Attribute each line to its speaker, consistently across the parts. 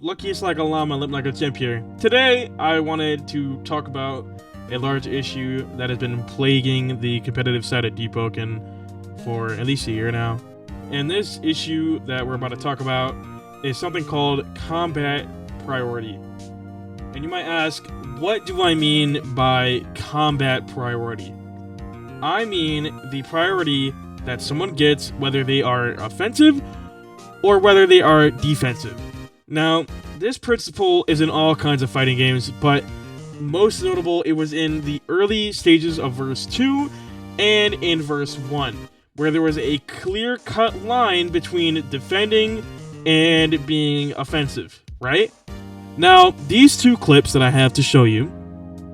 Speaker 1: Luckiest like a llama, limp like a chimp here. Today, I wanted to talk about a large issue that has been plaguing the competitive side of Deepwoken for at least a year now. And this issue that we're about to talk about is something called combat priority. And you might ask, what do I mean by combat priority? I mean the priority that someone gets whether they are offensive or whether they are defensive. Now, this principle is in all kinds of fighting games, but most notable, it was in the early stages of verse 2 and in verse 1, where there was a clear-cut line between defending and being offensive, right? Now, these two clips that I have to show you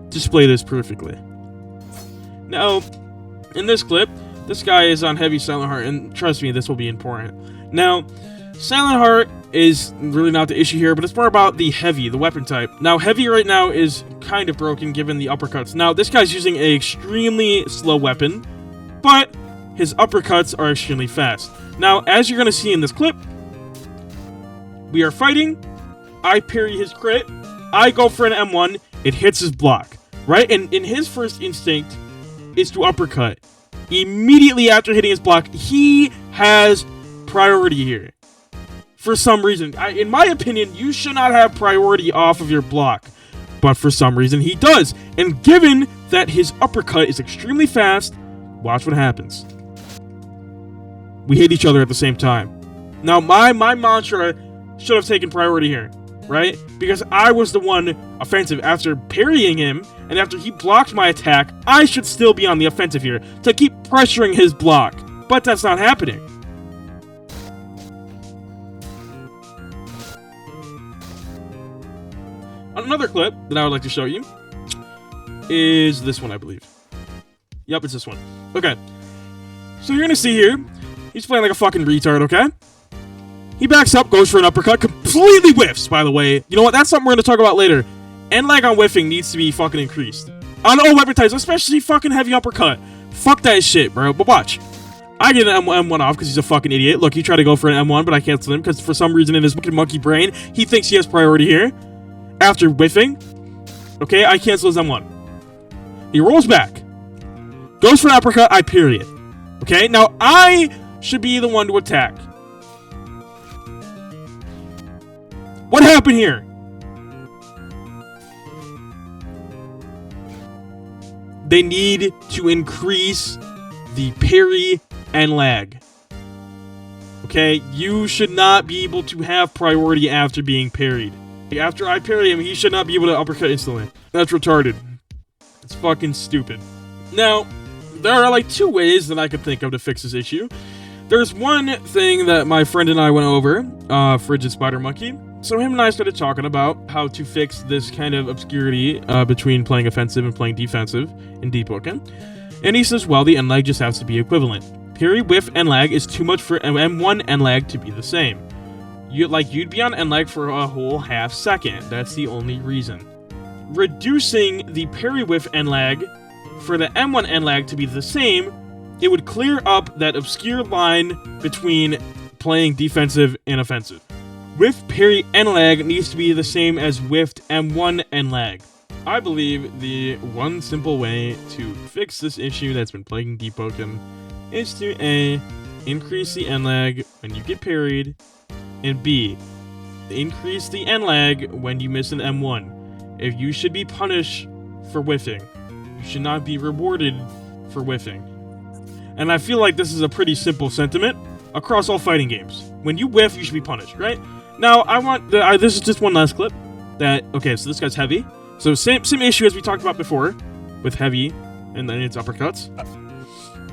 Speaker 1: display this perfectly. Now, in this clip, this guy is on heavy Silent Heart, and trust me, this will be important. Now, Silent Heart is really not the issue here, but it's more about the heavy, the weapon type. Now, heavy right now is kind of broken given the uppercuts. Now, this guy's using an extremely slow weapon, but his uppercuts are extremely fast. Now, as you're going to see in this clip, we are fighting. I parry his crit. I go for an M1. It hits his block, right? And in his first instinct is to uppercut. Immediately after hitting his block, he has priority here. For some reason, in my opinion, you should not have priority off of your block. But for some reason, he does. And given that his uppercut is extremely fast, watch what happens. We hit each other at the same time. Now, my mantra should have taken priority here, right? Because I was the one offensive after parrying him, and after he blocked my attack, I should still be on the offensive here to keep pressuring his block. But that's not happening. Another clip that I would like to show you is this one, I believe. Yep, it's this one. Okay. So you're gonna see here, he's playing like a fucking retard, okay? He backs up, goes for an uppercut, completely whiffs, by the way. You know what? That's something we're gonna talk about later. End lag on whiffing needs to be fucking increased. On all weapon types, especially fucking heavy uppercut. Fuck that shit, bro. But watch. I get an M1 off because he's a fucking idiot. Look, he tried to go for an M1, but I canceled him because for some reason in his fucking monkey brain, he thinks he has priority here. After whiffing, okay, I cancel his M1. He rolls back. Goes for an uppercut, I parry it. Okay, now I should be the one to attack. What happened here? They need to increase the parry and lag. Okay, you should not be able to have priority after being parried. After I parry him, he should not be able to uppercut instantly. That's retarded. It's fucking stupid. Now, there are like two ways that I could think of to fix this issue. There's one thing that my friend and I went over, Frigid Spider Monkey. So him and I started talking about how to fix this kind of obscurity between playing offensive and playing defensive in Deepwoken. And he says, well, the end lag just has to be equivalent. Parry, whiff, and lag is too much for M1 and lag to be the same. You'd be on end lag for a whole half second. That's the only reason. Reducing the parry whiff end lag for the M1 end lag to be the same, it would clear up that obscure line between playing defensive and offensive. Whiff parry end lag needs to be the same as whiffed M1 end lag. I believe the one simple way to fix this issue that's been plaguing Deepwoken is to A, increase the end lag when you get parried, and B, increase the end lag when you miss an M1. If you should be punished for whiffing, you should not be rewarded for whiffing. And I feel like this is a pretty simple sentiment across all fighting games. When you whiff, you should be punished, right? Now, this is just one last clip. Okay, so this guy's heavy. So same issue as we talked about before with heavy and then its uppercuts.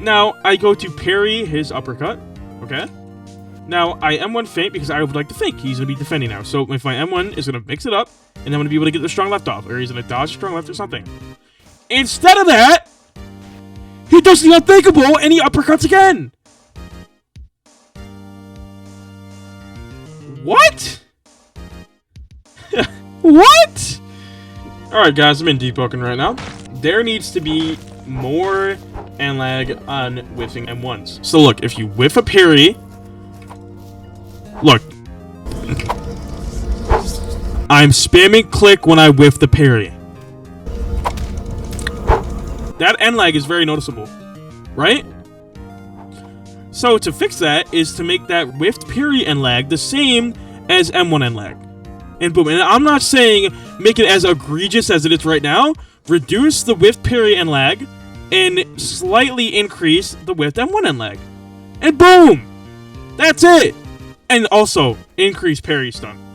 Speaker 1: Now, I go to parry his uppercut, okay? Now, I M1 feint because I would like to think he's going to be defending now. So if my M1 is going to mix it up, and I'm going to be able to get the strong left off, or he's going to dodge strong left or something. Instead of that, he does the unthinkable, and he uppercuts again. What? What? Alright guys, I'm in Deepwoken right now. There needs to be more end lag on whiffing M1s. So look, if you whiff a parry, look. I'm spamming click when I whiff the parry. That end lag is very noticeable, right? So to fix that is to make that whiffed parry end lag the same as M1 end lag. And boom, and I'm not saying make it as egregious as it is right now. Reduce the whiffed parry end lag and slightly increase the whiffed M1 end lag. And boom! That's it! And also, increase parry stun.